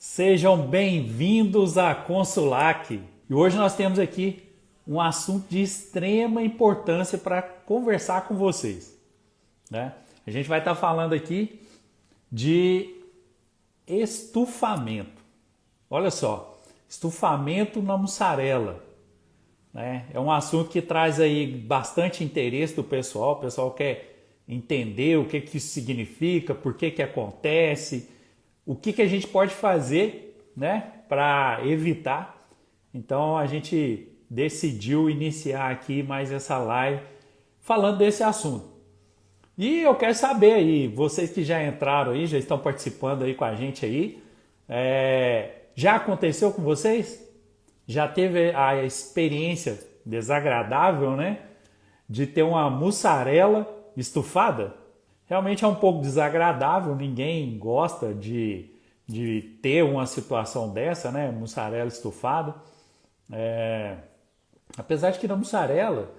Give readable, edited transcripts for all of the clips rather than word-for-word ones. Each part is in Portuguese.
Sejam bem-vindos à Consulac. E hoje nós temos aqui um assunto de extrema importância para conversar com vocês, né? A gente vai estar falando aqui de estufamento. Olha só, estufamento na mussarela, né? É um assunto que traz aí bastante interesse do pessoal. O pessoal quer entender o que isso significa, por que acontece, o que a gente pode fazer, né, para evitar. Então a gente decidiu iniciar aqui mais essa live falando desse assunto. E eu quero saber aí, vocês que já entraram aí, já estão participando aí com a gente aí, já aconteceu com vocês? Já teve a experiência desagradável, né, de ter uma mussarela estufada? Realmente é um pouco desagradável, ninguém gosta de ter uma situação dessa, né? Mussarela estufada. Apesar de que na mussarela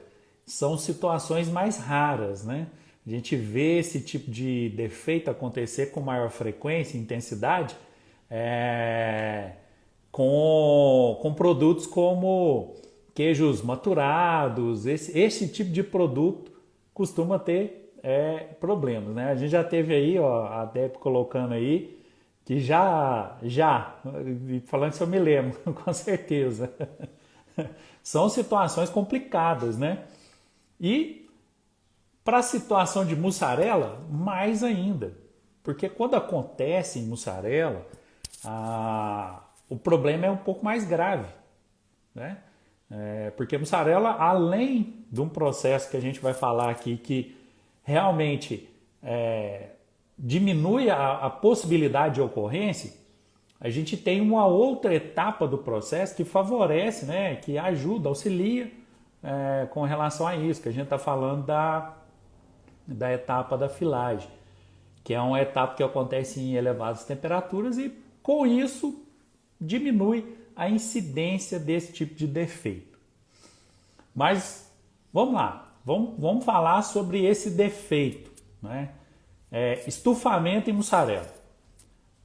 são situações mais raras, né? A gente vê esse tipo de defeito acontecer com maior frequência e intensidade com produtos como queijos maturados. Esse tipo de produto costuma ter problemas, né? A gente já teve aí, ó, a Deb colocando aí, que falando isso eu me lembro, com certeza. São situações complicadas, né? E para a situação de mussarela, mais ainda. Porque quando acontece em mussarela, o problema é um pouco mais grave, né? Porque mussarela, além de um processo que a gente vai falar aqui que realmente diminui a possibilidade de ocorrência, a gente tem uma outra etapa do processo que favorece, né, que ajuda, auxilia com relação a isso, que a gente está falando da etapa da filagem, que é uma etapa que acontece em elevadas temperaturas e, com isso, diminui a incidência desse tipo de defeito. Mas, vamos lá. Vamos falar sobre esse defeito, né? Estufamento em mussarela.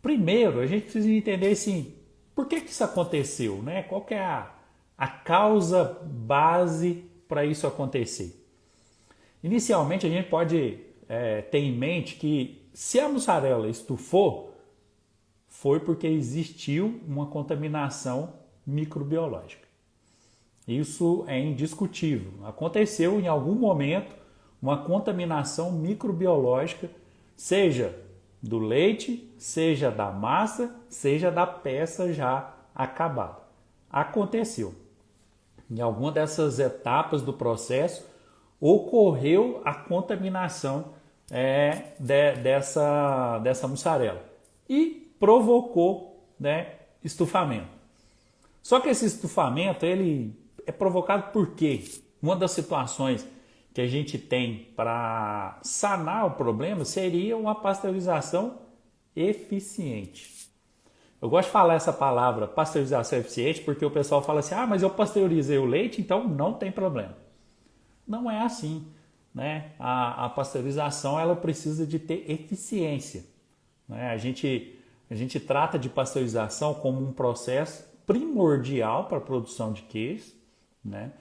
Primeiro, a gente precisa entender assim, por que isso aconteceu, né? Qual que é a causa base para isso acontecer? Inicialmente, a gente pode ter em mente que se a mussarela estufou, foi porque existiu uma contaminação microbiológica. Isso é indiscutível. Aconteceu em algum momento uma contaminação microbiológica, seja do leite, seja da massa, seja da peça já acabada. Aconteceu. Em alguma dessas etapas do processo, ocorreu a contaminação dessa mussarela e provocou, né, estufamento. Só que esse estufamento, ele é provocado por quê? Uma das situações que a gente tem para sanar o problema seria uma pasteurização eficiente. Eu gosto de falar essa palavra, pasteurização eficiente, porque o pessoal fala assim, mas eu pasteurizei o leite, então não tem problema. Não é assim, né? A pasteurização, ela precisa de ter eficiência, né? A gente trata de pasteurização como um processo primordial para a produção de queijo, né?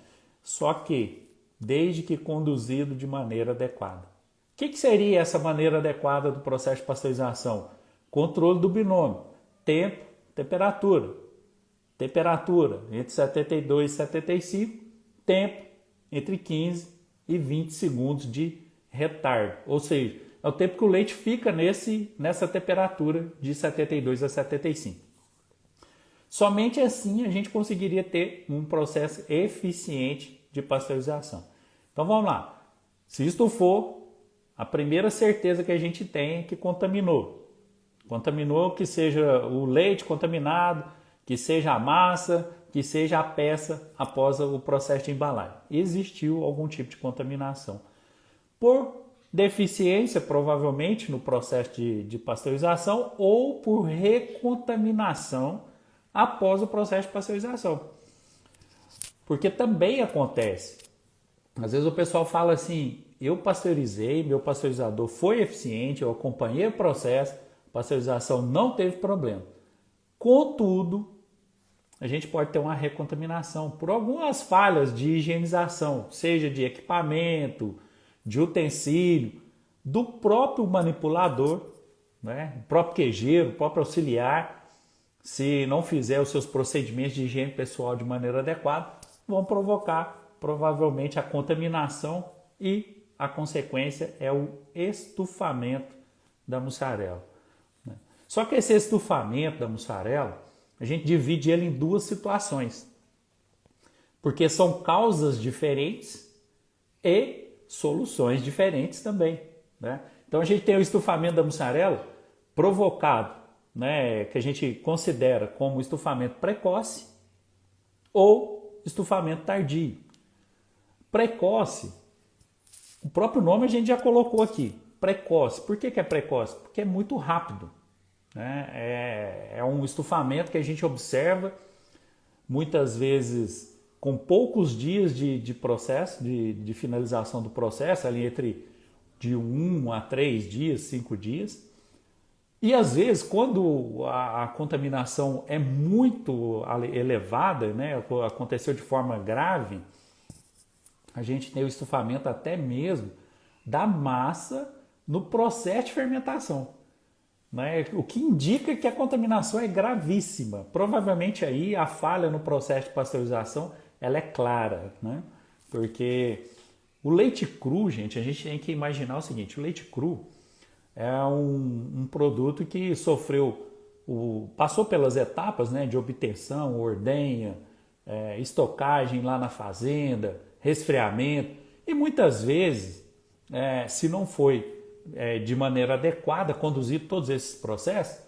Só que desde que conduzido de maneira adequada. O que seria essa maneira adequada do processo de pasteurização? Controle do binômio, tempo, temperatura. Temperatura entre 72 e 75, tempo entre 15 e 20 segundos de retardo. Ou seja, é o tempo que o leite fica nessa temperatura de 72 a 75. Somente assim a gente conseguiria ter um processo eficiente de pasteurização. Então vamos lá. Se isto for, a primeira certeza que a gente tem é que contaminou. Contaminou, que seja o leite contaminado, que seja a massa, que seja a peça após o processo de embalagem. Existiu algum tipo de contaminação. Por deficiência, provavelmente, no processo de pasteurização ou por recontaminação após o processo de pasteurização. Porque também acontece. Às vezes o pessoal fala assim, eu pasteurizei, meu pasteurizador foi eficiente, eu acompanhei o processo, a pasteurização não teve problema. Contudo, a gente pode ter uma recontaminação por algumas falhas de higienização, seja de equipamento, de utensílio, do próprio manipulador, né? O próprio queijeiro, o próprio auxiliar, se não fizer os seus procedimentos de higiene pessoal de maneira adequada, vão provocar provavelmente a contaminação e a consequência é o estufamento da mussarela. Só que esse estufamento da mussarela, a gente divide ele em duas situações, porque são causas diferentes e soluções diferentes também, né? Então a gente tem o estufamento da mussarela provocado, né, que a gente considera como estufamento precoce ou estufamento tardio. Precoce, o próprio nome a gente já colocou aqui, precoce. Por que é precoce? Porque é muito rápido, né? É um estufamento que a gente observa muitas vezes com poucos dias de processo, de finalização do processo, ali entre de 1 a 3 dias, 5 dias. E às vezes, quando a contaminação é muito elevada, né, aconteceu de forma grave, a gente tem o estufamento até mesmo da massa no processo de fermentação, né? O que indica que a contaminação é gravíssima. Provavelmente aí a falha no processo de pasteurização ela é clara, né? Porque o leite cru, gente, a gente tem que imaginar o seguinte: o leite cru é um produto que passou pelas etapas, né, de obtenção, ordenha, estocagem lá na fazenda, resfriamento, e muitas vezes, se não foi de maneira adequada conduzido todos esses processos,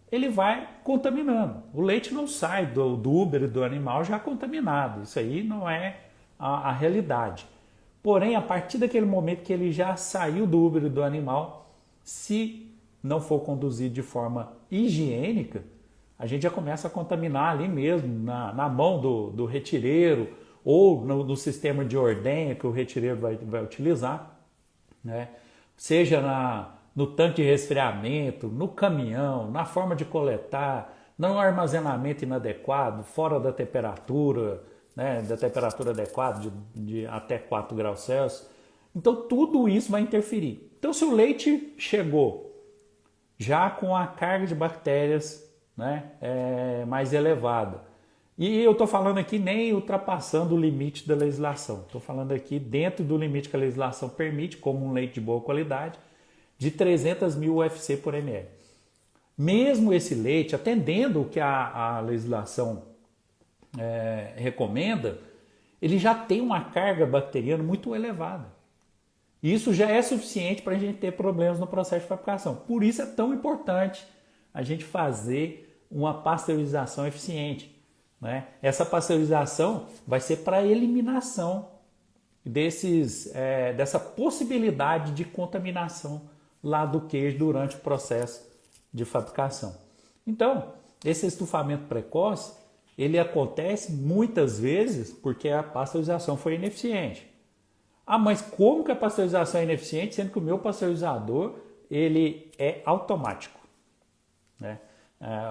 ele vai contaminando. O leite não sai do úbero do animal já contaminado, isso aí não é a realidade. Porém, a partir daquele momento que ele já saiu do úbero do animal, se não for conduzido de forma higiênica, a gente já começa a contaminar ali mesmo, na mão do retireiro ou no sistema de ordenha que o retireiro vai utilizar, né? Seja no tanque de resfriamento, no caminhão, na forma de coletar, no armazenamento inadequado, fora da temperatura, né, da temperatura adequada de até 4 graus Celsius. Então tudo isso vai interferir. Então se o leite chegou já com a carga de bactérias, né, mais elevada, e eu estou falando aqui nem ultrapassando o limite da legislação, estou falando aqui dentro do limite que a legislação permite, como um leite de boa qualidade, de 300 mil UFC por ml. Mesmo esse leite, atendendo o que a legislação recomenda, ele já tem uma carga bacteriana muito elevada. Isso já é suficiente para a gente ter problemas no processo de fabricação. Por isso é tão importante a gente fazer uma pasteurização eficiente, né? Essa pasteurização vai ser para eliminação dessa possibilidade de contaminação lá do queijo durante o processo de fabricação. Então, esse estufamento precoce, ele acontece muitas vezes porque a pasteurização foi ineficiente. Ah, mas como que a pasteurização é ineficiente, sendo que o meu pasteurizador ele é automático, né?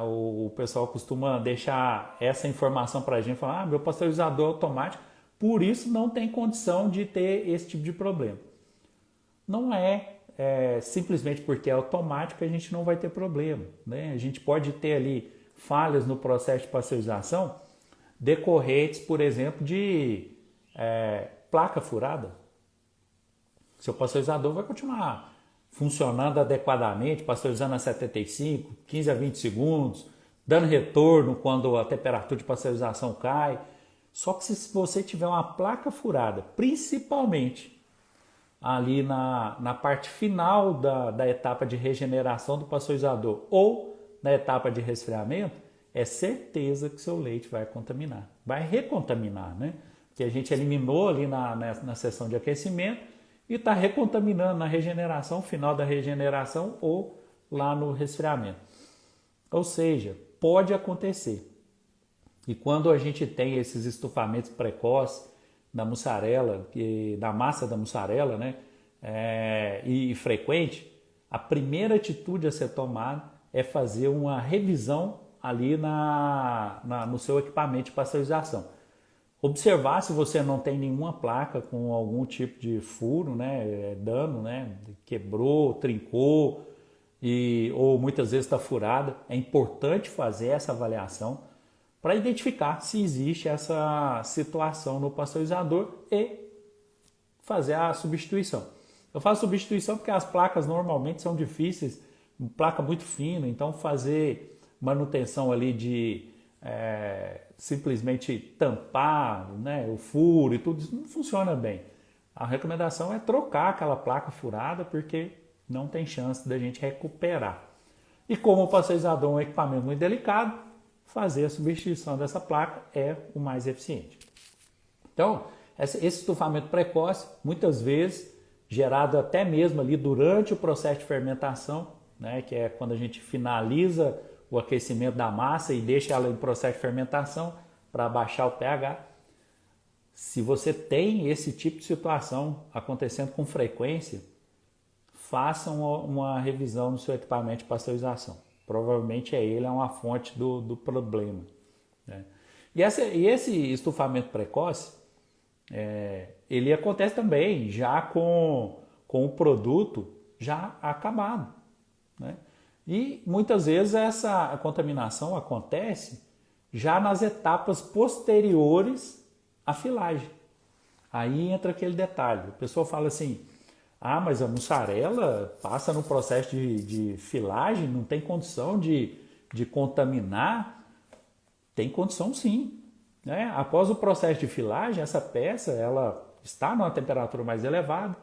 O pessoal costuma deixar essa informação para a gente, falar, meu pasteurizador é automático, por isso não tem condição de ter esse tipo de problema. Não simplesmente porque é automático a gente não vai ter problema, né? A gente pode ter ali falhas no processo de pasteurização decorrentes, por exemplo, de placa furada. Seu pasteurizador vai continuar funcionando adequadamente, pasteurizando a 75, 15 a 20 segundos, dando retorno quando a temperatura de pasteurização cai. Só que se você tiver uma placa furada, principalmente ali na parte final da etapa de regeneração do pasteurizador ou na etapa de resfriamento, é certeza que seu leite vai contaminar, vai recontaminar, né? Porque a gente eliminou ali na seção de aquecimento e está recontaminando na regeneração, final da regeneração ou lá no resfriamento. Ou seja, pode acontecer. E quando a gente tem esses estufamentos precoces da mussarela, da massa da mussarela, né, e frequente, a primeira atitude a ser tomada é fazer uma revisão ali no seu equipamento de pasteurização. Observar se você não tem nenhuma placa com algum tipo de furo, né, dano, né, quebrou, trincou, ou muitas vezes está furada. É importante fazer essa avaliação para identificar se existe essa situação no pasteurizador e fazer a substituição. Eu faço substituição porque as placas normalmente são difíceis, placa muito fina, então fazer manutenção ali de simplesmente tampar, né, o furo e tudo isso não funciona bem. A recomendação é trocar aquela placa furada porque não tem chance da gente recuperar. E como o pasteurizador é um equipamento muito delicado, fazer a substituição dessa placa é o mais eficiente. Então, esse estufamento precoce, muitas vezes gerado até mesmo ali durante o processo de fermentação, né, que é quando a gente finaliza o aquecimento da massa e deixa ela em processo de fermentação para baixar o pH. Se você tem esse tipo de situação acontecendo com frequência, faça uma revisão no seu equipamento de pasteurização. Provavelmente ele é uma fonte do problema, né? E esse estufamento precoce, ele acontece também já com o produto já acabado, né? E muitas vezes essa contaminação acontece já nas etapas posteriores à filagem. Aí entra aquele detalhe. O pessoal fala assim, mas a mussarela passa no processo de filagem, não tem condição de contaminar? Tem condição sim, né? Após o processo de filagem, essa peça ela está numa temperatura mais elevada,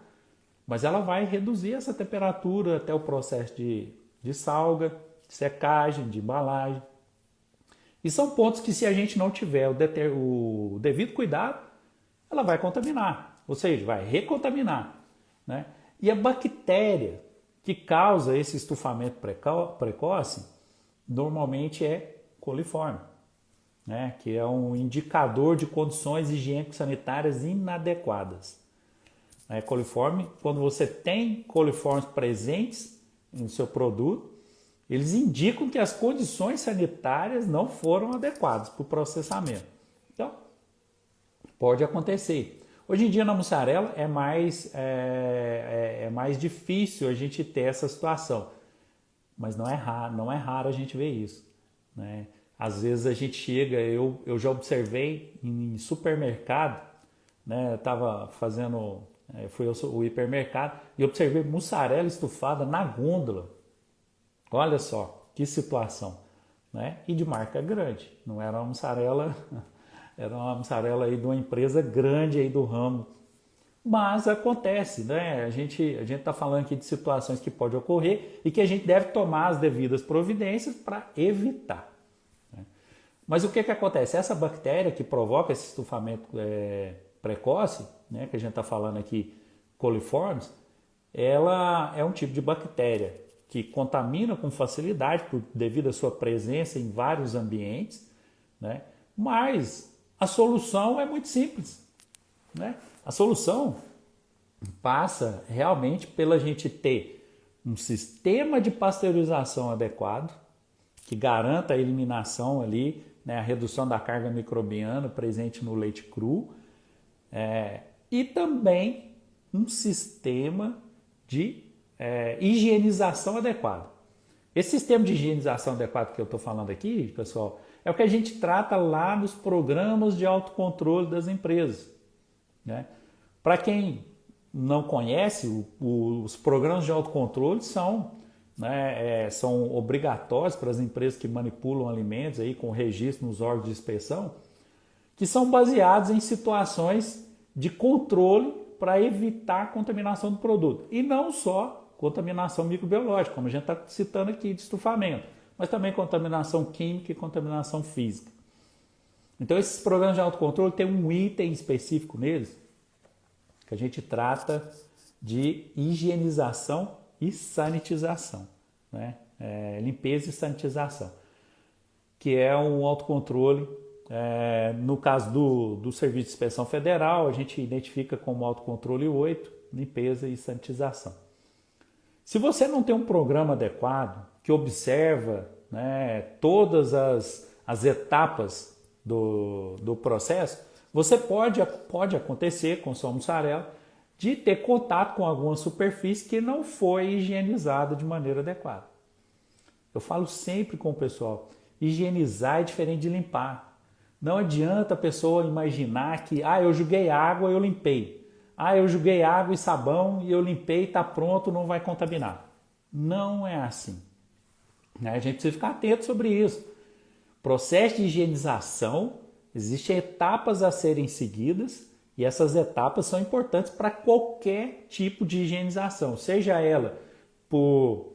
mas ela vai reduzir essa temperatura até o processo de salga, de secagem, de embalagem. E são pontos que, se a gente não tiver o devido cuidado, ela vai contaminar, ou seja, vai recontaminar, né? E a bactéria que causa esse estufamento precoce normalmente é coliforme, né? Que é um indicador de condições higiênico-sanitárias inadequadas. Coliforme, quando você tem coliformes presentes no seu produto, eles indicam que as condições sanitárias não foram adequadas para o processamento. Então, pode acontecer. Hoje em dia na mussarela é mais difícil a gente ter essa situação, mas não é raro a gente ver isso, né? Às vezes a gente chega, eu já observei em supermercado, né? Eu estava fui ao hipermercado e observei mussarela estufada na gôndola. Olha só que situação, né? E de marca grande, não era uma mussarela, era uma mussarela aí de uma empresa grande aí do ramo. Mas acontece, né? A gente está falando aqui de situações que podem ocorrer e que a gente deve tomar as devidas providências para evitar, né? Mas o que acontece? Essa bactéria que provoca esse estufamento precoce, né, que a gente está falando aqui, coliformes, ela é um tipo de bactéria que contamina com facilidade devido à sua presença em vários ambientes, né? Mas a solução é muito simples, né? A solução passa realmente pela gente ter um sistema de pasteurização adequado que garanta a eliminação ali, né, a redução da carga microbiana presente no leite cru, e também um sistema de higienização adequado. Esse sistema de higienização adequado que eu estou falando aqui, pessoal, é o que a gente trata lá nos programas de autocontrole das empresas, né? Para quem não conhece, os programas de autocontrole são obrigatórios para as empresas que manipulam alimentos aí, com registro nos órgãos de inspeção, que são baseados em situações de controle para evitar a contaminação do produto. E não só contaminação microbiológica, como a gente está citando aqui, de estufamento, mas também contaminação química e contaminação física. Então, esses programas de autocontrole têm um item específico neles que a gente trata de higienização e sanitização, né? Limpeza e sanitização, que é um autocontrole. No caso do Serviço de Inspeção Federal, a gente identifica como autocontrole 8, limpeza e sanitização. Se você não tem um programa adequado, que observa né, todas as etapas do processo, você pode acontecer com sua mussarela de ter contato com alguma superfície que não foi higienizada de maneira adequada. Eu falo sempre com o pessoal, higienizar é diferente de limpar. Não adianta a pessoa imaginar que, eu joguei água e eu limpei. Eu joguei água e sabão e eu limpei, está pronto, não vai contaminar. Não é assim. A gente precisa ficar atento sobre isso. Processo de higienização, existem etapas a serem seguidas e essas etapas são importantes para qualquer tipo de higienização, seja ela por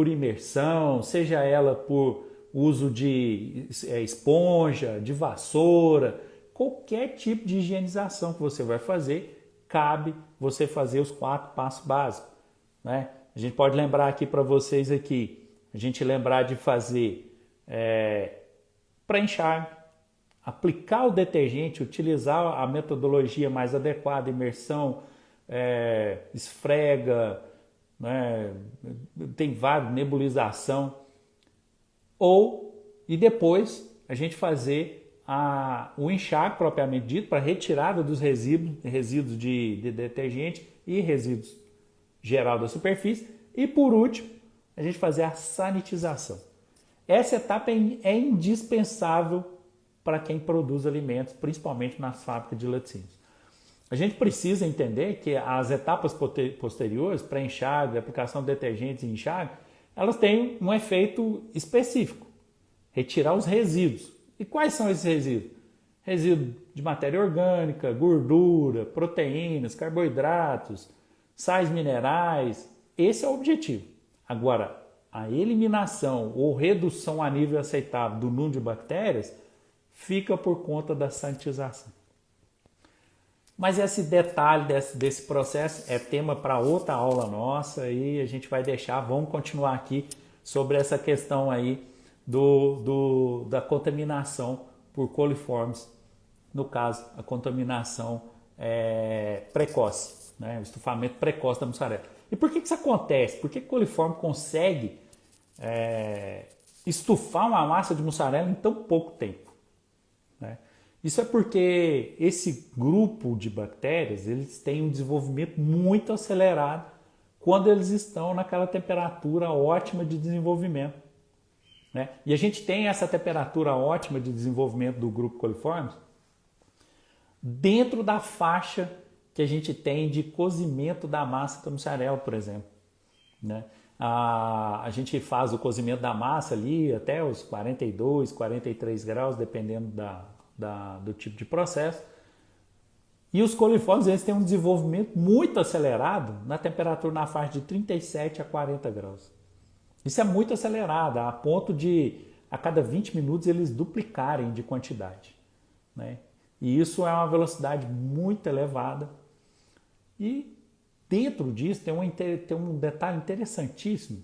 imersão, seja ela por uso de esponja, de vassoura, qualquer tipo de higienização que você vai fazer, cabe você fazer os 4 passos básicos, né? A gente pode lembrar aqui para vocês aqui, a gente lembrar de fazer pré-enxágue, aplicar o detergente, utilizar a metodologia mais adequada, imersão, esfrega, né? Tem vários, nebulização, e depois a gente fazer o enxágue propriamente dito para retirada dos resíduos de detergente e resíduos geral da superfície e por último a gente fazer a sanitização. Essa etapa é indispensável para quem produz alimentos, principalmente nas fábricas de laticínios. A gente precisa entender que as etapas posteriores, pré-enxágue, aplicação de detergentes e enxágue, elas têm um efeito específico, retirar os resíduos. E quais são esses resíduos? Resíduo de matéria orgânica, gordura, proteínas, carboidratos, sais minerais. Esse é o objetivo. Agora, a eliminação ou redução a nível aceitável do número de bactérias fica por conta da sanitização. Mas esse detalhe desse processo é tema para outra aula nossa e a gente vai deixar, vamos continuar aqui sobre essa questão aí da contaminação por coliformes, no caso, a contaminação precoce, né? O estufamento precoce da mussarela. E por que isso acontece? Por que o coliforme consegue estufar uma massa de mussarela em tão pouco tempo, né? Isso é porque esse grupo de bactérias, eles têm um desenvolvimento muito acelerado quando eles estão naquela temperatura ótima de desenvolvimento, né? E a gente tem essa temperatura ótima de desenvolvimento do grupo coliformes dentro da faixa que a gente tem de cozimento da massa da mussarela, por exemplo, né? A gente faz o cozimento da massa ali até os 42, 43 graus, dependendo do tipo de processo. E os coliformes eles têm um desenvolvimento muito acelerado na temperatura na faixa de 37 a 40 graus. Isso é muito acelerado, a ponto de a cada 20 minutos eles duplicarem de quantidade, né? E isso é uma velocidade muito elevada. E dentro disso tem um detalhe interessantíssimo,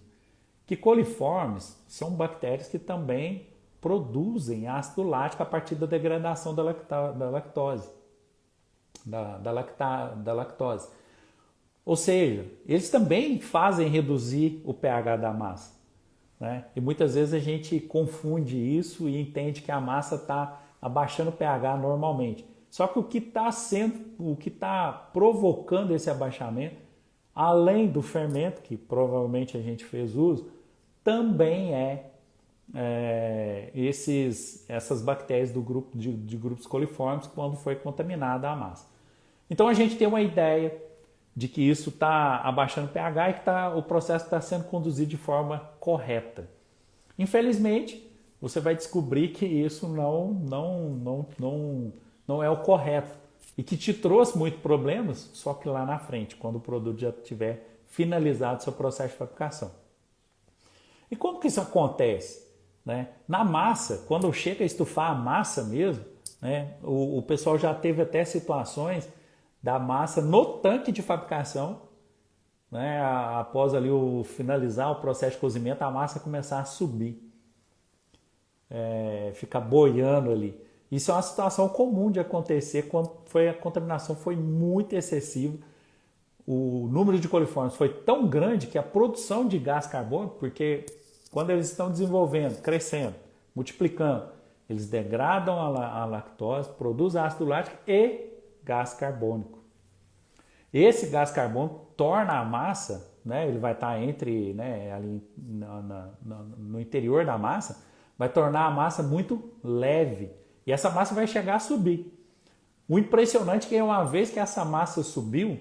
que coliformes são bactérias que também produzem ácido lático a partir da degradação da lactose. Da lactose. Ou seja, eles também fazem reduzir o pH da massa, né? E muitas vezes a gente confunde isso e entende que a massa está abaixando o pH normalmente. Só que o que está provocando esse abaixamento, além do fermento, que provavelmente a gente fez uso, também essas bactérias do grupo de grupos coliformes quando foi contaminada a massa. Então a gente tem uma ideia de que isso está abaixando o pH e que o processo está sendo conduzido de forma correta. Infelizmente, você vai descobrir que isso não é o correto e que te trouxe muitos problemas, só que lá na frente, quando o produto já tiver finalizado seu processo de fabricação. E como que isso acontece, né? Na massa, quando chega a estufar a massa mesmo, né, o pessoal já teve até situações da massa no tanque de fabricação, né, após ali finalizar o processo de cozimento, a massa começar a subir, ficar boiando ali. Isso é uma situação comum de acontecer quando a contaminação foi muito excessiva. O número de coliformes foi tão grande que a produção de gás carbônico, porque quando eles estão desenvolvendo, crescendo, multiplicando, eles degradam a lactose, produzem ácido lático e gás carbônico. Esse gás carbônico torna a massa, né, ele vai estar entre, né, ali no interior da massa, vai tornar a massa muito leve. E essa massa vai chegar a subir. O impressionante é que uma vez que essa massa subiu,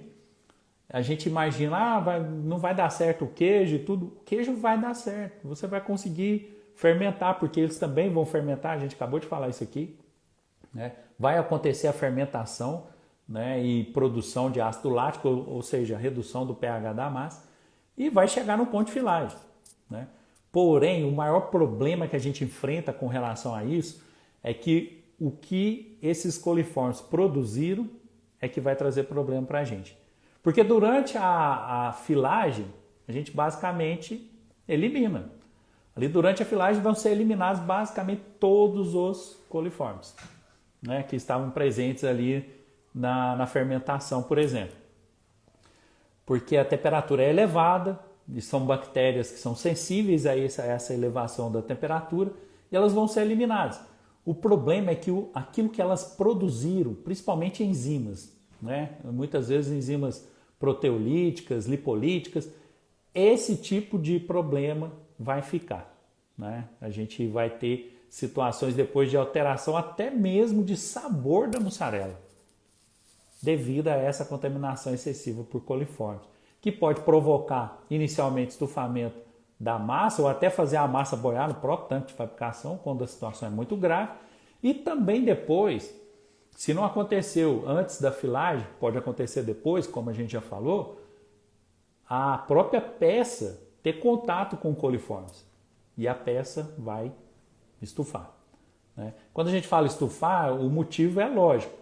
a gente imagina, não vai dar certo o queijo e tudo. O queijo vai dar certo. Você vai conseguir fermentar, porque eles também vão fermentar. A gente acabou de falar isso aqui, né? Vai acontecer a fermentação, né, e produção de ácido lático, ou seja, a redução do pH da massa, e vai chegar no ponto de filagem, né? Porém, o maior problema que a gente enfrenta com relação a isso é que o que esses coliformes produziram é que vai trazer problema para a gente. Porque durante a filagem, a gente basicamente elimina. Ali durante a filagem vão ser eliminados basicamente todos os coliformes, né, que estavam presentes ali na fermentação, por exemplo. Porque a temperatura é elevada, e são bactérias que são sensíveis a essa elevação da temperatura, e elas vão ser eliminadas. O problema é que aquilo que elas produziram, principalmente enzimas, né? Muitas vezes enzimas proteolíticas, lipolíticas, esse tipo de problema vai ficar, né? A gente vai ter situações depois de alteração até mesmo de sabor da mussarela, devido a essa contaminação excessiva por coliformes, que pode provocar inicialmente estufamento da massa ou até fazer a massa boiar no próprio tanque de fabricação quando a situação é muito grave, e também depois, se não aconteceu antes da filagem, pode acontecer depois, como a gente já falou, a própria peça ter contato com coliformes e a peça vai estufar, né? Quando a gente fala estufar, o motivo é lógico.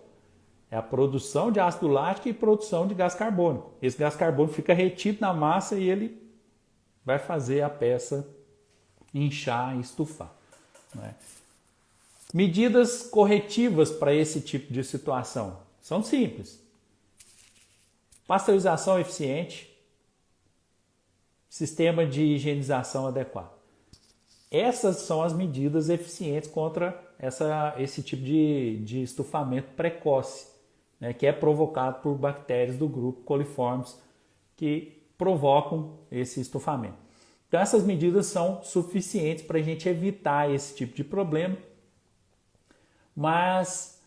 É a produção de ácido lático e produção de gás carbônico. Esse gás carbônico fica retido na massa e ele vai fazer a peça inchar e estufar, né? Medidas corretivas para esse tipo de situação são simples. Pasteurização eficiente, sistema de higienização adequado. Essas são as medidas eficientes contra esse tipo de estufamento precoce, né, que é provocado por bactérias do grupo coliformes que provocam esse estufamento. Então essas medidas são suficientes para a gente evitar esse tipo de problema, mas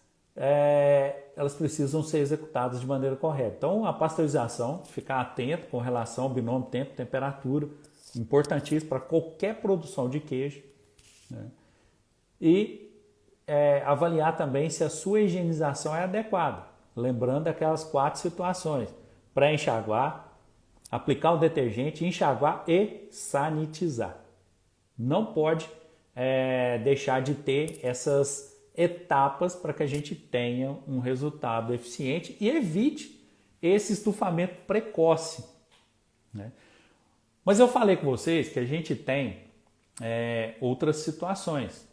elas precisam ser executadas de maneira correta. Então a pasteurização, ficar atento com relação ao binômio tempo-temperatura, importantíssimo para qualquer produção de queijo, né? E avaliar também se a sua higienização é adequada, lembrando aquelas 4 situações: pré-enxaguar, aplicar o detergente, enxaguar e sanitizar. Não pode deixar de ter essas etapas para que a gente tenha um resultado eficiente e evite esse estufamento precoce, né? Mas eu falei com vocês que a gente tem outras situações,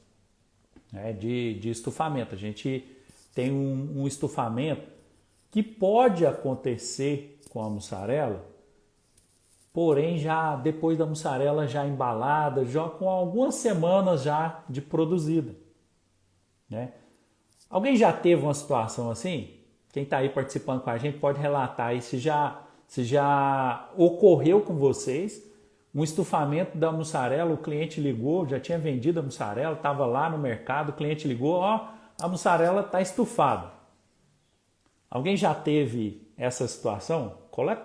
né, de estufamento. A gente tem um estufamento que pode acontecer com a mussarela, porém já depois da mussarela já embalada, já com algumas semanas já de produzida, né? Alguém já teve uma situação assim? Quem está aí participando com a gente pode relatar aí se já ocorreu com vocês um estufamento da mussarela. O cliente ligou, já tinha vendido a mussarela, estava lá no mercado, o cliente ligou, a mussarela está estufada. Alguém já teve essa situação?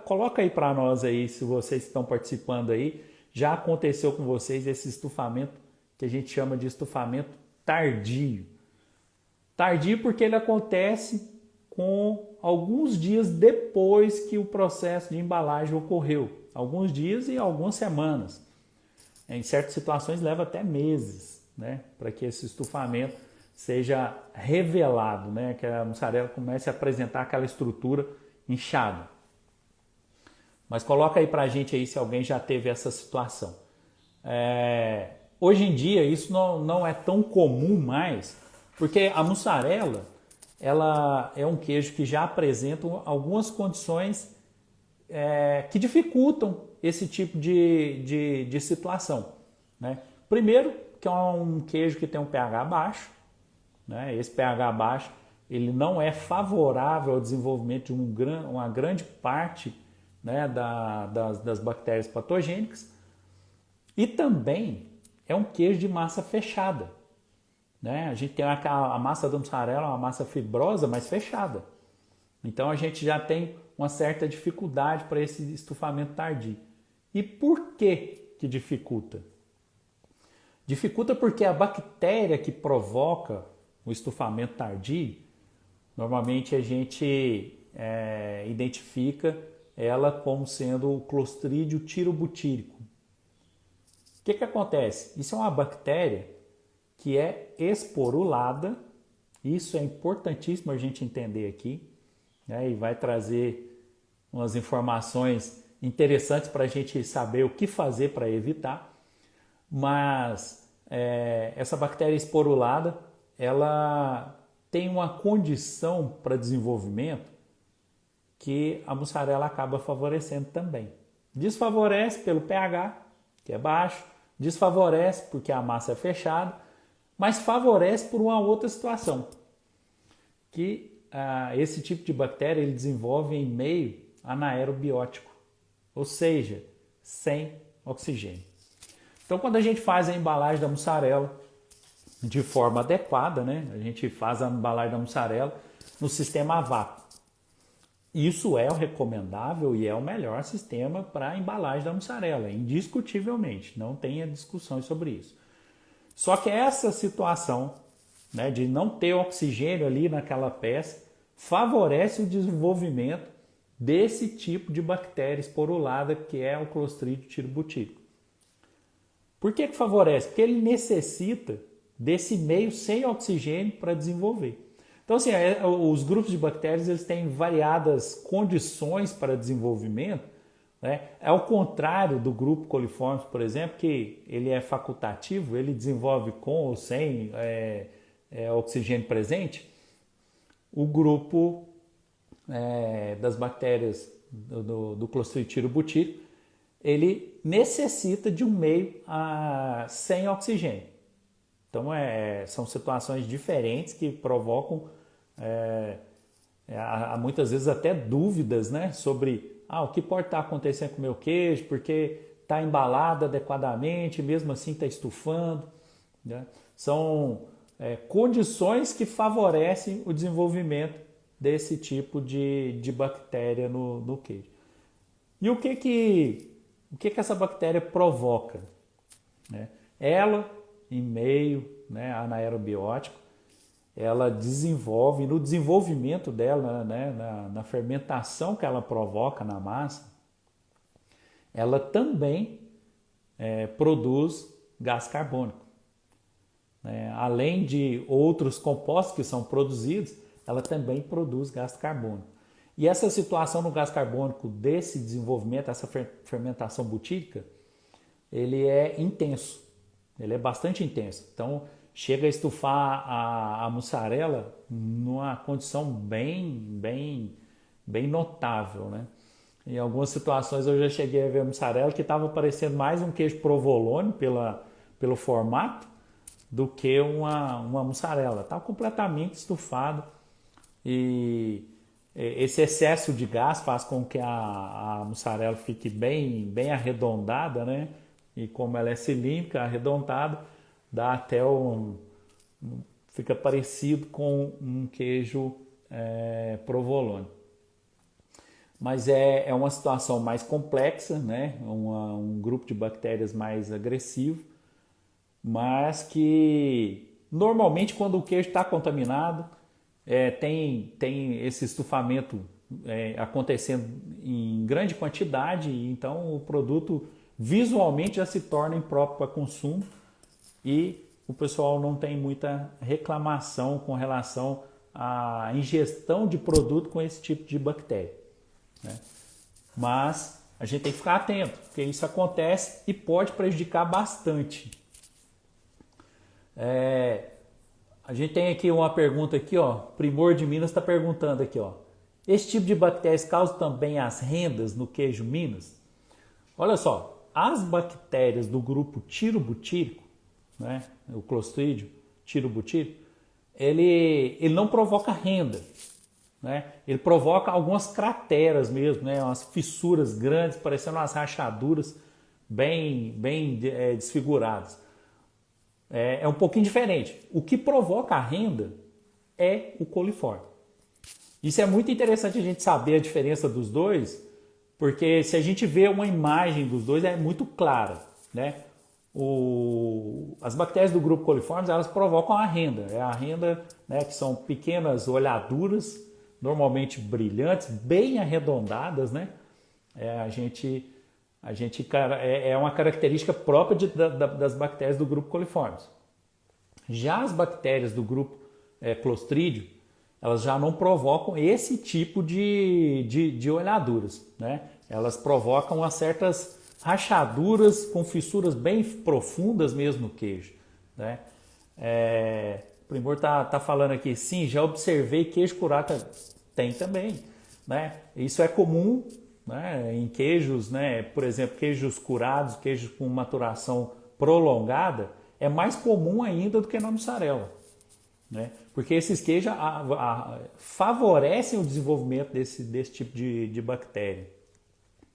Coloca aí para nós aí, se vocês estão participando aí, já aconteceu com vocês esse estufamento que a gente chama de estufamento tardio. Tardio porque ele acontece com alguns dias depois que o processo de embalagem ocorreu. Alguns dias e algumas semanas. Em certas situações leva até meses, né, para que esse estufamento seja revelado, né, que a mussarela comece a apresentar aquela estrutura inchada. Mas coloca aí para a gente aí se alguém já teve essa situação. Hoje em dia isso não é tão comum mais, porque a mussarela ela é um queijo que já apresenta algumas condições que dificultam esse tipo de situação. né? Primeiro, que é um queijo que tem um pH baixo, né? Esse pH baixo ele não é favorável ao desenvolvimento de uma grande parte, né, das bactérias patogênicas, e também é um queijo de massa fechada, né? A gente tem a massa da mussarela, uma massa fibrosa, mas fechada. Então a gente já tem uma certa dificuldade para esse estufamento tardio. E por que dificulta? Dificulta porque a bactéria que provoca o estufamento tardio, normalmente a gente identifica ela como sendo o Clostridium tirobutírico. O que acontece? Isso é uma bactéria que é esporulada, isso é importantíssimo a gente entender aqui, né? E vai trazer umas informações interessantes para a gente saber o que fazer para evitar, mas essa bactéria esporulada, ela tem uma condição para desenvolvimento que a mussarela acaba favorecendo também. Desfavorece pelo pH, que é baixo, desfavorece porque a massa é fechada, mas favorece por uma outra situação, que esse tipo de bactéria ele desenvolve em meio anaerobiótico, ou seja, sem oxigênio. Então, quando a gente faz a embalagem da mussarela de forma adequada, né, a gente faz a embalagem da mussarela no sistema a vácuo. Isso é o recomendável e é o melhor sistema para a embalagem da mussarela, indiscutivelmente, não tenha discussões sobre isso. Só que essa situação, né, de não ter oxigênio ali naquela peça favorece o desenvolvimento desse tipo de bactéria esporulada que é o Clostridium tirobutírico. Por que favorece? Porque ele necessita desse meio sem oxigênio para desenvolver. Então, assim, os grupos de bactérias eles têm variadas condições para desenvolvimento, né? Ao contrário do grupo coliformes, por exemplo, que ele é facultativo, ele desenvolve com ou sem oxigênio presente. O grupo das bactérias do Clostridium tirobutírico, ele necessita de um meio sem oxigênio. Então, são situações diferentes que provocam muitas vezes até dúvidas, né, sobre o que pode estar acontecendo com o meu queijo, porque está embalado adequadamente, mesmo assim está estufando, né? São condições que favorecem o desenvolvimento desse tipo de bactéria no queijo. E o que essa bactéria provoca, né? Ela, em meio, né, anaerobiótico, ela desenvolve, no desenvolvimento dela, né, na fermentação que ela provoca na massa, ela também produz gás carbônico. Além de outros compostos que são produzidos, ela também produz gás carbônico. E essa situação no gás carbônico desse desenvolvimento, essa fermentação butírica, ele é intenso, ele é bastante intenso. Então, chega a estufar a mussarela numa condição bem notável, né? Em algumas situações eu já cheguei a ver a mussarela que estava parecendo mais um queijo provolone pelo formato do que uma mussarela. Estava completamente estufado e esse excesso de gás faz com que a mussarela fique bem arredondada, né? E como ela é cilíndrica, arredondada, dá até fica parecido com um queijo provolone. Mas é uma situação mais complexa, né? Um grupo de bactérias mais agressivo, mas que normalmente quando o queijo está contaminado, tem esse estufamento acontecendo em grande quantidade, então o produto visualmente já se torna impróprio para consumo e o pessoal não tem muita reclamação com relação à ingestão de produto com esse tipo de bactéria, né? Mas a gente tem que ficar atento, porque isso acontece e pode prejudicar bastante. A gente tem aqui uma pergunta aqui, ó, Primor de Minas está perguntando aqui, ó, esse tipo de bactérias causa também as rendas no queijo Minas? Olha só, as bactérias do grupo tirobutírico, né, o Clostridium tirobutírico, ele não provoca renda, né? Ele provoca algumas crateras mesmo, né? Umas fissuras grandes, parecendo umas rachaduras bem desfiguradas. É um pouquinho diferente. O que provoca a renda é o coliforme. Isso é muito interessante a gente saber a diferença dos dois, porque se a gente vê uma imagem dos dois é muito clara, né? As bactérias do grupo coliformes, elas provocam a renda. É a renda, né, que são pequenas olhaduras, normalmente brilhantes, bem arredondadas, né? É uma característica própria das bactérias do grupo coliformes. Já as bactérias do grupo Clostridium, elas já não provocam esse tipo de olhaduras, né? Elas provocam umas certas rachaduras com fissuras bem profundas mesmo no queijo, né? O Primor tá falando aqui, sim, já observei queijo curado. Tem também, né? Isso é comum, né, em queijos, né? Por exemplo, queijos curados, queijos com maturação prolongada, é mais comum ainda do que na mussarela, né? Porque esses queijos favorecem o desenvolvimento desse tipo de bactéria,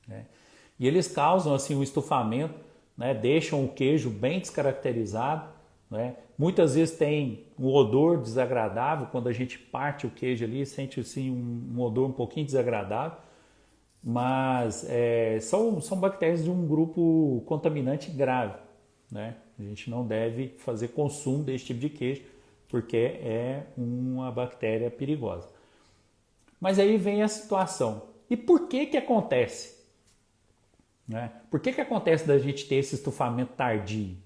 né? E eles causam assim um estufamento, né? Deixam o queijo bem descaracterizado, né? Muitas vezes tem um odor desagradável, quando a gente parte o queijo ali, sente assim, um odor um pouquinho desagradável, mas são bactérias de um grupo contaminante grave, né? A gente não deve fazer consumo desse tipo de queijo, porque é uma bactéria perigosa. Mas aí vem a situação. E por que acontece? Né? Por que acontece da gente ter esse estufamento tardio?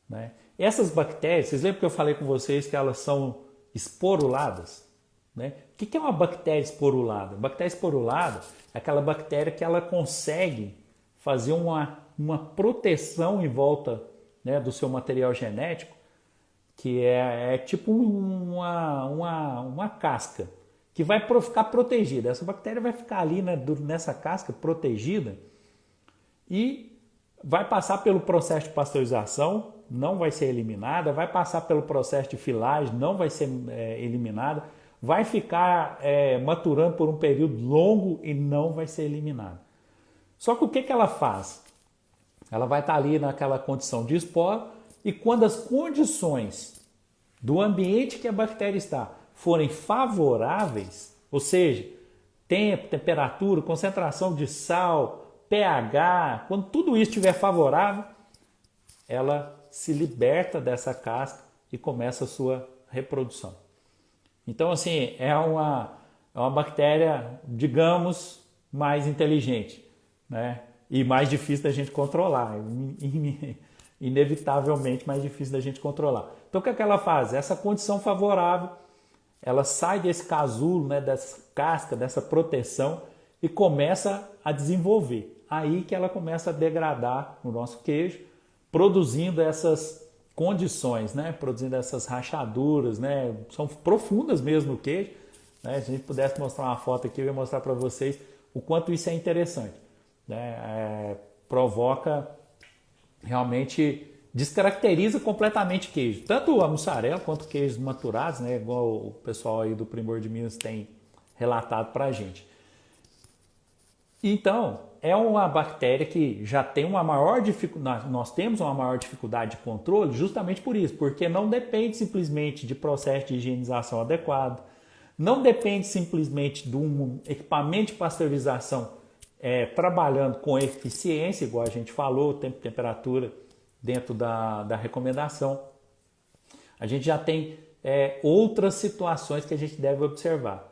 Né? Essas bactérias, vocês lembram que eu falei com vocês que elas são esporuladas? Né? O que é uma bactéria esporulada? Bactéria esporulada é aquela bactéria que ela consegue fazer uma proteção em volta, né, do seu material genético, que é tipo uma casca, que vai ficar protegida. Essa bactéria vai ficar ali, né, nessa casca protegida e vai passar pelo processo de pasteurização, não vai ser eliminada, vai passar pelo processo de filagem, não vai ser eliminada, vai ficar maturando por um período longo e não vai ser eliminada. Só que o que ela faz? Ela vai estar ali naquela condição de esporo e quando as condições do ambiente que a bactéria está forem favoráveis, ou seja, tempo, temperatura, concentração de sal, pH, quando tudo isso estiver favorável, ela se liberta dessa casca e começa a sua reprodução. Então, assim, é uma bactéria, digamos, mais inteligente, né? E mais difícil da gente controlar, inevitavelmente mais difícil da gente controlar. Então, o que ela faz? Essa condição favorável, ela sai desse casulo, né, dessa casca, dessa proteção e começa a desenvolver. Aí que ela começa a degradar o nosso queijo, produzindo essas condições, né? Produzindo essas rachaduras, né? São profundas mesmo no queijo, né? Se a gente pudesse mostrar uma foto aqui, eu ia mostrar para vocês o quanto isso é interessante, né? Provoca, realmente descaracteriza completamente queijo, tanto a mussarela quanto queijos maturados, né? Igual o pessoal aí do Primor de Minas tem relatado para a gente. Então, é uma bactéria que já tem uma maior dificuldade, nós temos uma maior dificuldade de controle justamente por isso, porque não depende simplesmente de processo de higienização adequado, não depende simplesmente de um equipamento de pasteurização trabalhando com eficiência, igual a gente falou, tempo e temperatura dentro da recomendação. A gente já tem outras situações que a gente deve observar,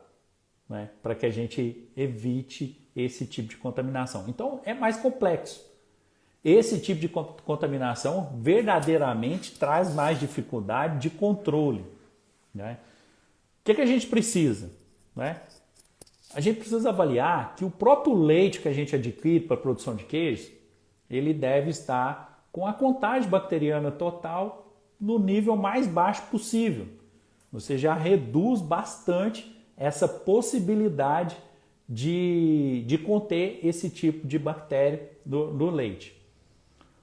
né, para que a gente evite esse tipo de contaminação. Então é mais complexo. Esse tipo de contaminação verdadeiramente traz mais dificuldade de controle, né? O que a gente precisa, né? A gente precisa avaliar que o próprio leite que a gente adquire para a produção de queijo, ele deve estar com a contagem bacteriana total no nível mais baixo possível. Você já reduz bastante essa possibilidade de conter esse tipo de bactéria no leite.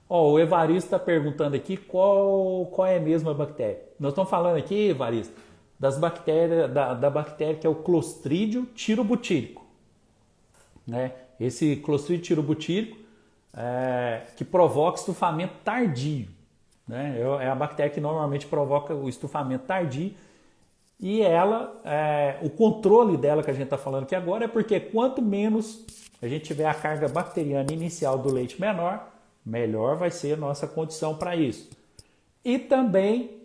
Ó, o Evaristo está perguntando aqui qual é mesmo a bactéria. Nós estamos falando aqui, Evaristo, das bactérias, da bactéria que é o Clostridium tirobutírico. Né? Esse Clostridium tirobutírico que provoca estufamento tardio. Né? É a bactéria que normalmente provoca o estufamento tardio. E ela, o controle dela que a gente está falando aqui agora é porque quanto menos a gente tiver a carga bacteriana inicial do leite menor, melhor vai ser a nossa condição para isso. E também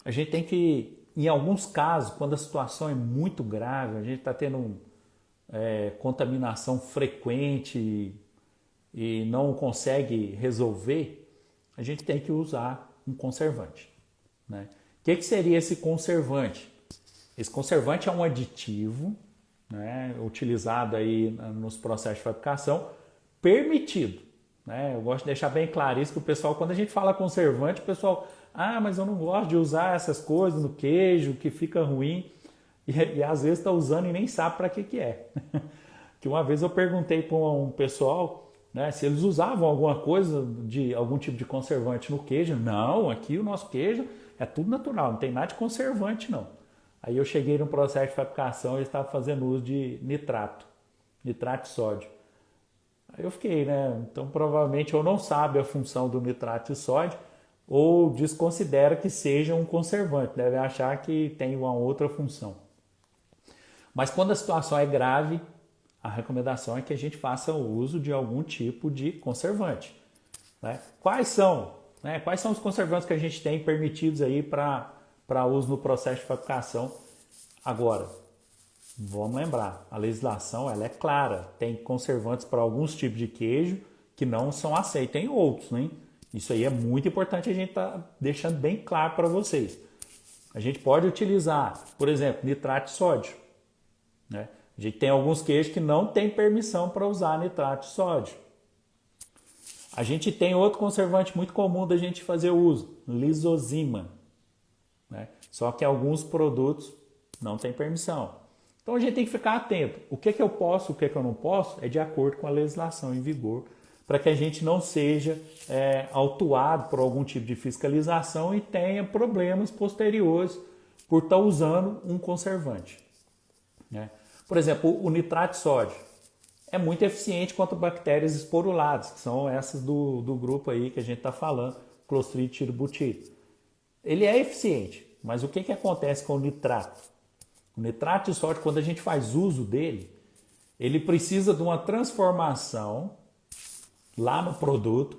a gente tem que, em alguns casos, quando a situação é muito grave, a gente está tendo contaminação frequente e não consegue resolver, a gente tem que usar um conservante. Né? O que seria esse conservante? Esse conservante é um aditivo, né, utilizado aí nos processos de fabricação, permitido. Né? Eu gosto de deixar bem claro isso, que o pessoal, quando a gente fala conservante, o pessoal, mas eu não gosto de usar essas coisas no queijo, que fica ruim, e às vezes está usando e nem sabe para que é. Que uma vez eu perguntei para um pessoal, né, se eles usavam alguma coisa, algum tipo de conservante no queijo. Não, aqui o nosso queijo é tudo natural, não tem nada de conservante não. Aí eu cheguei no processo de fabricação e eles estavam fazendo uso de nitrato de sódio. Aí eu fiquei, né? Então provavelmente ou não sabe a função do nitrato de sódio ou desconsidera que seja um conservante, deve achar que tem uma outra função. Mas quando a situação é grave, a recomendação é que a gente faça o uso de algum tipo de conservante. Né? Quais são os conservantes que a gente tem permitidos aí para uso no processo de fabricação? Agora, vamos lembrar, a legislação ela é clara, tem conservantes para alguns tipos de queijo que não são aceitos em outros, né? Isso aí é muito importante a gente tá deixando bem claro para vocês. A gente pode utilizar, por exemplo, nitrato de sódio. Né? A gente tem alguns queijos que não tem permissão para usar nitrato de sódio. A gente tem outro conservante muito comum da gente fazer uso, lisozima. Né? Só que alguns produtos não tem permissão. Então a gente tem que ficar atento. O que eu posso, o que eu não posso, é de acordo com a legislação em vigor, para que a gente não seja autuado por algum tipo de fiscalização e tenha problemas posteriores por estar usando um conservante. Né? Por exemplo, o nitrato de sódio é muito eficiente contra bactérias esporuladas, que são essas do grupo aí que a gente está falando, Clostridium tirobutírico. Ele é eficiente, mas o que acontece com o nitrato? O nitrato de sódio, quando a gente faz uso dele, ele precisa de uma transformação lá no produto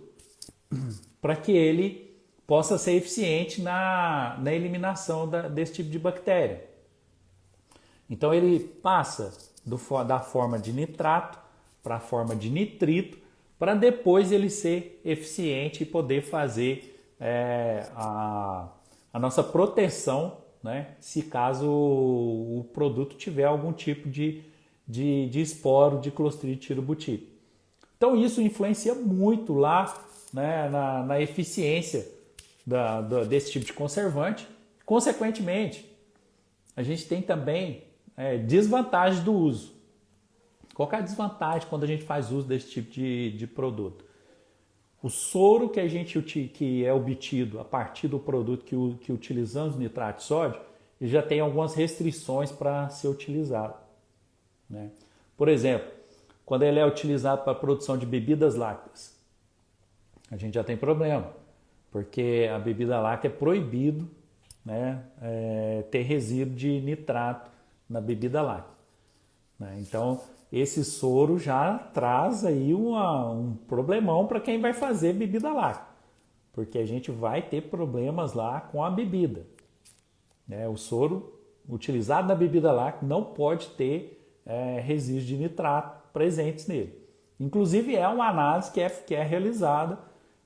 para que ele possa ser eficiente na eliminação desse tipo de bactéria. Então ele passa da forma de nitrato para a forma de nitrito, para depois ele ser eficiente e poder fazer a nossa proteção, né, se caso o produto tiver algum tipo de esporo de Clostridium tirobutírico. Então isso influencia muito lá, né, na eficiência desse tipo de conservante. Consequentemente, a gente tem também desvantagem do uso. Qual que é a desvantagem quando a gente faz uso desse tipo de produto? O soro que é obtido a partir do produto que utilizamos nitrato de sódio, ele já tem algumas restrições para ser utilizado. Né? Por exemplo, quando ele é utilizado para a produção de bebidas lácteas, a gente já tem problema, porque a bebida láctea é proibido, né, ter resíduo de nitrato na bebida láctea. Né? Então, esse soro já traz aí um problemão para quem vai fazer bebida láctea, porque a gente vai ter problemas lá com a bebida. Né? O soro utilizado na bebida láctea não pode ter resíduos de nitrato presentes nele. Inclusive é uma análise que é realizada,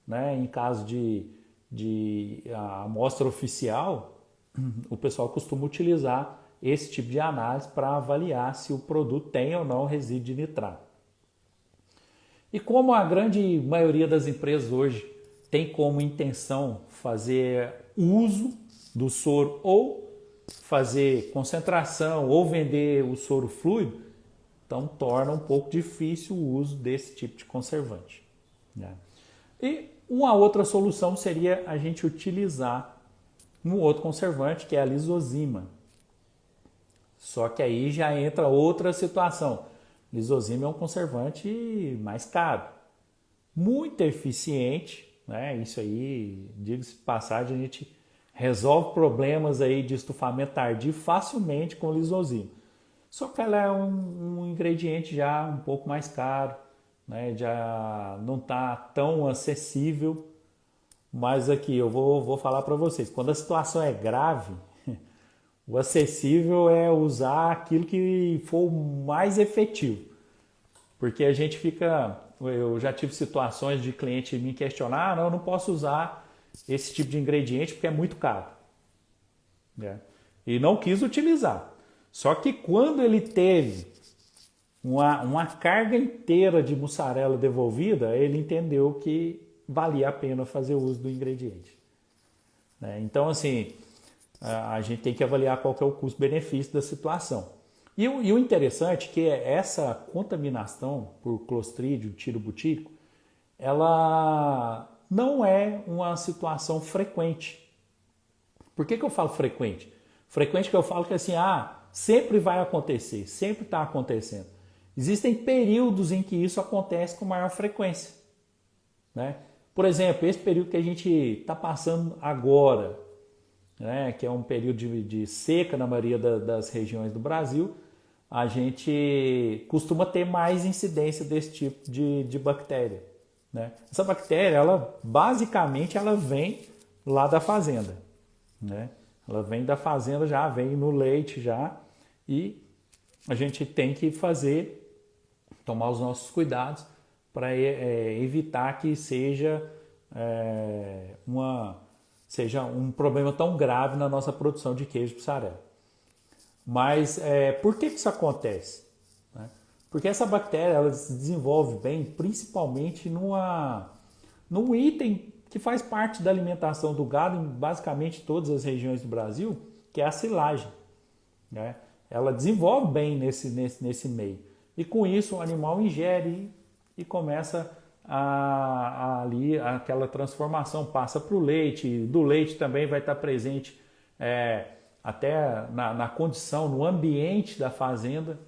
né, em caso de amostra oficial, o pessoal costuma utilizar esse tipo de análise para avaliar se o produto tem ou não resíduo de nitrato. E como a grande maioria das empresas hoje tem como intenção fazer uso do soro ou fazer concentração ou vender o soro fluido, então torna um pouco difícil o uso desse tipo de conservante. Né? E Uma outra solução seria a gente utilizar um outro conservante, que é a lisozima. Só que aí já entra outra situação. Lisozima é um conservante mais caro, muito eficiente, né? Isso aí, diga-se de passagem, a gente resolve problemas aí de estufamento tardio facilmente com lisozima. Só que ela é um ingrediente já um pouco mais caro, né? Já não está tão acessível. Mas aqui eu vou falar para vocês, quando a situação é grave, o acessível é usar aquilo que for mais efetivo. Porque a gente fica, eu já tive situações de cliente me questionar, não, eu não posso usar esse tipo de ingrediente porque é muito caro. Né? E não quis utilizar. Só que quando ele teve uma carga inteira de mussarela devolvida, ele entendeu que valia a pena fazer uso do ingrediente. Né? Então, assim, a gente tem que avaliar qual que é o custo-benefício da situação. E o interessante é que essa contaminação por Clostridium tiro-butírico, ela não é uma situação frequente. Por que eu falo frequente? Frequente que eu falo que assim, sempre vai acontecer, sempre está acontecendo. Existem períodos em que isso acontece com maior frequência. Né? Por exemplo, esse período que a gente está passando agora, né, que é um período de seca na maioria das regiões do Brasil, a gente costuma ter mais incidência desse tipo de bactéria. Né? Essa bactéria, basicamente, ela vem lá da fazenda. Né? Ela vem da fazenda já, vem no leite já, e a gente tem que tomar os nossos cuidados para evitar que seja um problema tão grave na nossa produção de queijo mussarela. Mas por que isso acontece? Né? Porque essa bactéria ela se desenvolve bem principalmente num item que faz parte da alimentação do gado em basicamente todas as regiões do Brasil, que é a silagem. Né? Ela desenvolve bem nesse meio. E com isso o animal ingere e começa ali aquela transformação, passa para o leite, do leite também vai estar presente até na condição, no ambiente da fazenda,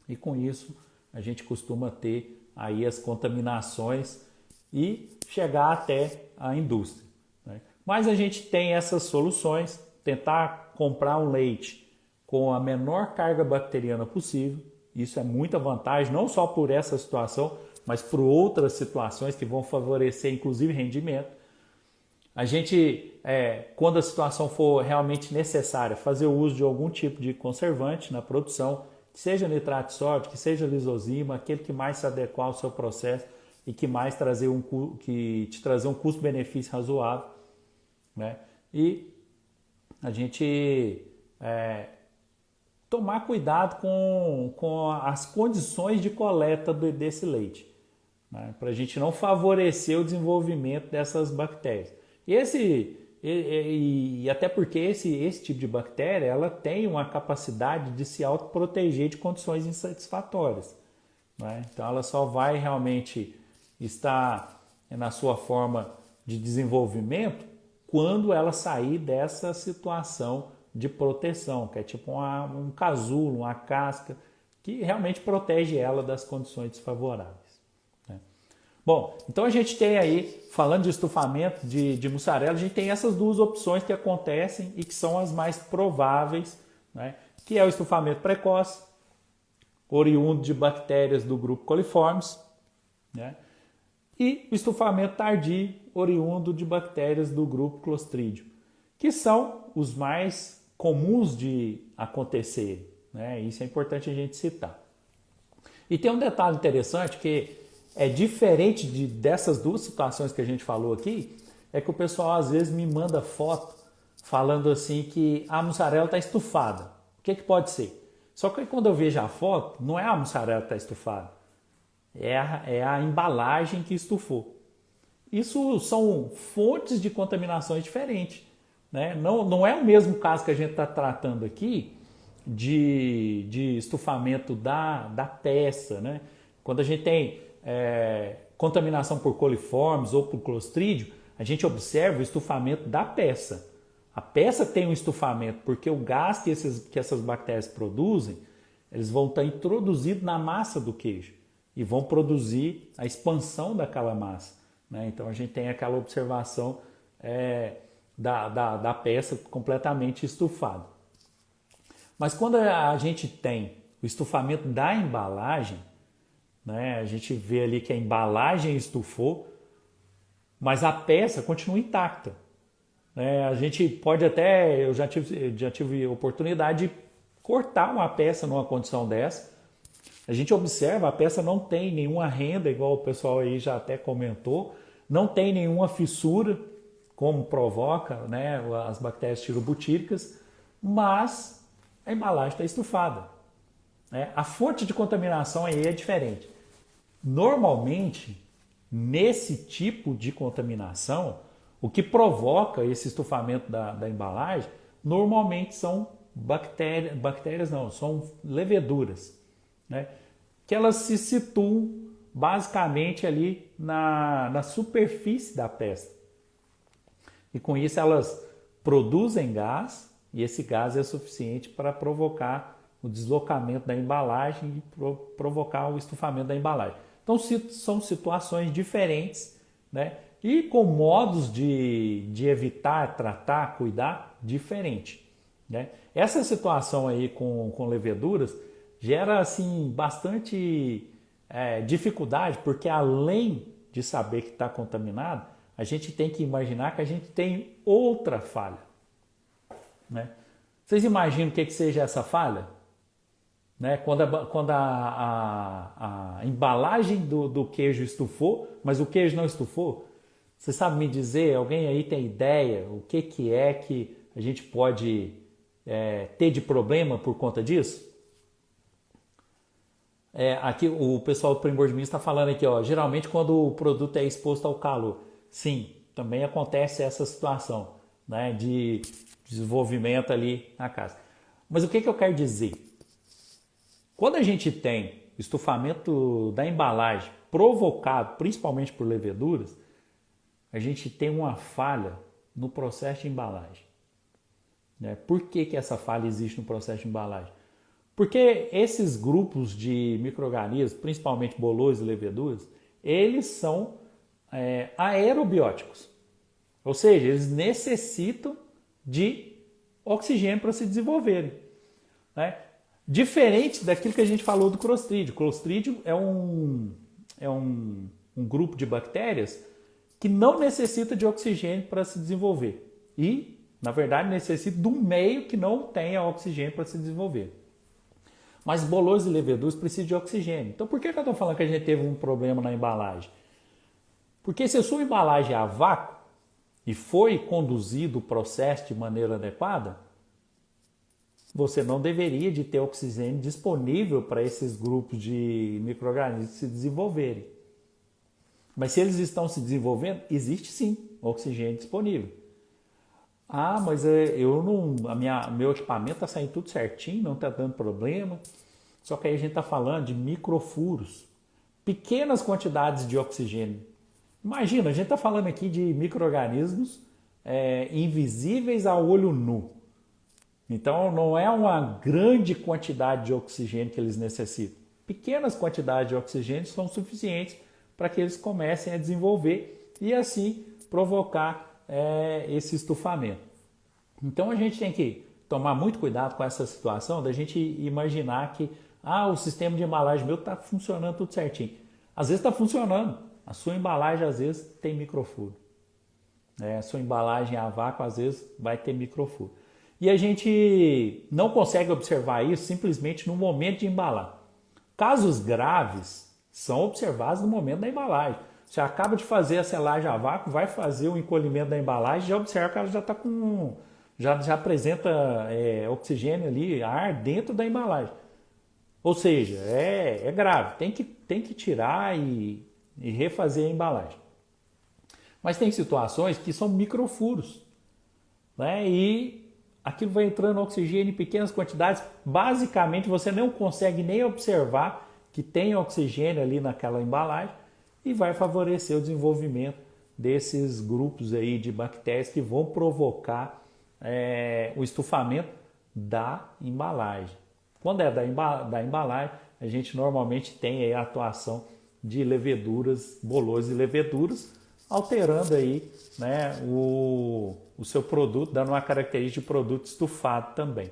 e com isso a gente costuma ter aí as contaminações e chegar até a indústria. Né? Mas a gente tem essas soluções, tentar comprar um leite com a menor carga bacteriana possível, isso é muita vantagem, não só por essa situação, mas por outras situações que vão favorecer, inclusive, rendimento. A gente, quando a situação for realmente necessária, fazer o uso de algum tipo de conservante na produção, que seja nitrato de sódio, que seja lisozima, aquele que mais se adequar ao seu processo e que mais te trazer um custo-benefício razoável. Né? E a gente tomar cuidado com as condições de coleta desse leite. Né? Para a gente não favorecer o desenvolvimento dessas bactérias. E até porque esse tipo de bactéria ela tem uma capacidade de se autoproteger de condições insatisfatórias. Né? Então ela só vai realmente estar na sua forma de desenvolvimento quando ela sair dessa situação de proteção, que é tipo um casulo, uma casca, que realmente protege ela das condições desfavoráveis. Bom, então a gente tem aí, falando de estufamento de mussarela, a gente tem essas duas opções que acontecem e que são as mais prováveis, né? Que é o estufamento precoce, oriundo de bactérias do grupo coliformes, né? E o estufamento tardio, oriundo de bactérias do grupo Clostridium, que são os mais comuns de acontecer, né? Isso é importante a gente citar. E tem um detalhe interessante que é diferente dessas duas situações que a gente falou aqui, é que o pessoal às vezes me manda foto falando assim que a mussarela está estufada. O que pode ser? Só que quando eu vejo a foto, não é a mussarela que está estufada, é a embalagem que estufou. Isso são fontes de contaminações diferentes. Né? Não é o mesmo caso que a gente está tratando aqui de estufamento da peça. Né? Quando a gente tem contaminação por coliformes ou por clostrídio, a gente observa o estufamento da peça. A peça tem um estufamento porque o gás que essas bactérias produzem, eles vão estar introduzidos na massa do queijo e vão produzir a expansão daquela massa, né? Então a gente tem aquela observação da peça completamente estufada. Mas quando a gente tem o estufamento da embalagem, né, a gente vê ali que a embalagem estufou, mas a peça continua intacta. A gente pode até, eu já tive oportunidade de cortar uma peça numa condição dessa. A gente observa, a peça não tem nenhuma renda, igual o pessoal aí já até comentou, não tem nenhuma fissura, como provoca, né, as bactérias tirobutíricas, mas a embalagem está estufada, né? A fonte de contaminação aí é diferente. Normalmente, nesse tipo de contaminação, o que provoca esse estufamento da embalagem, normalmente são bactérias não, são leveduras, né? Que elas se situam basicamente ali na superfície da peça. E com isso elas produzem gás, e esse gás é suficiente para provocar o deslocamento da embalagem e provocar o estufamento da embalagem. Então são situações diferentes, né? E com modos de evitar, tratar, cuidar diferente, né? Essa situação aí com leveduras gera assim bastante dificuldade, porque além de saber que está contaminado, a gente tem que imaginar que a gente tem outra falha, né? Vocês imaginam o que seja essa falha? Né? Quando a embalagem do queijo estufou, mas o queijo não estufou, você sabe me dizer, alguém aí tem ideia o que é que a gente pode ter de problema por conta disso? Aqui o pessoal do Primor de Minas está falando aqui, ó, geralmente quando o produto é exposto ao calor. Sim, também acontece essa situação, né, de desenvolvimento ali na casa. Mas o que eu quero dizer? Quando a gente tem estufamento da embalagem provocado principalmente por leveduras, a gente tem uma falha no processo de embalagem, né? Por que essa falha existe no processo de embalagem? Porque esses grupos de micro-organismos, principalmente bolores e leveduras, eles são aerobióticos. Ou seja, eles necessitam de oxigênio para se desenvolverem, né? Diferente daquilo que a gente falou do Clostridium. O Clostridium é um grupo de bactérias que não necessita de oxigênio para se desenvolver. E, na verdade, necessita de um meio que não tenha oxigênio para se desenvolver. Mas bolores e leveduras precisam de oxigênio. Então, por que eu estou falando que a gente teve um problema na embalagem? Porque se a sua embalagem é a vácuo e foi conduzido o processo de maneira adequada, você não deveria de ter oxigênio disponível para esses grupos de micro-organismos se desenvolverem. Mas se eles estão se desenvolvendo, existe sim oxigênio disponível. Ah, mas meu equipamento está saindo tudo certinho, não está dando problema. Só que aí a gente está falando de microfuros, pequenas quantidades de oxigênio. Imagina, a gente está falando aqui de micro-organismos invisíveis a olho nu. Então não é uma grande quantidade de oxigênio que eles necessitam. Pequenas quantidades de oxigênio são suficientes para que eles comecem a desenvolver e assim provocar esse estufamento. Então a gente tem que tomar muito cuidado com essa situação da gente imaginar que o sistema de embalagem meu está funcionando tudo certinho. Às vezes está funcionando, a sua embalagem às vezes tem microfuro. A sua embalagem a vácuo às vezes vai ter microfuro. E a gente não consegue observar isso simplesmente no momento de embalar. Casos graves são observados no momento da embalagem. Você acaba de fazer a selagem a vácuo, vai fazer o encolhimento da embalagem, já observa que ela já está com... já apresenta oxigênio ali, ar dentro da embalagem. Ou seja, é grave, tem que tirar e refazer a embalagem. Mas tem situações que são microfuros, né? E aquilo vai entrando oxigênio em pequenas quantidades, basicamente você não consegue nem observar que tem oxigênio ali naquela embalagem, e vai favorecer o desenvolvimento desses grupos aí de bactérias que vão provocar o estufamento da embalagem. Quando é da embalagem, a gente normalmente tem aí a atuação de leveduras, bolores e leveduras, alterando aí, né, o seu produto, dando uma característica de produto estufado também.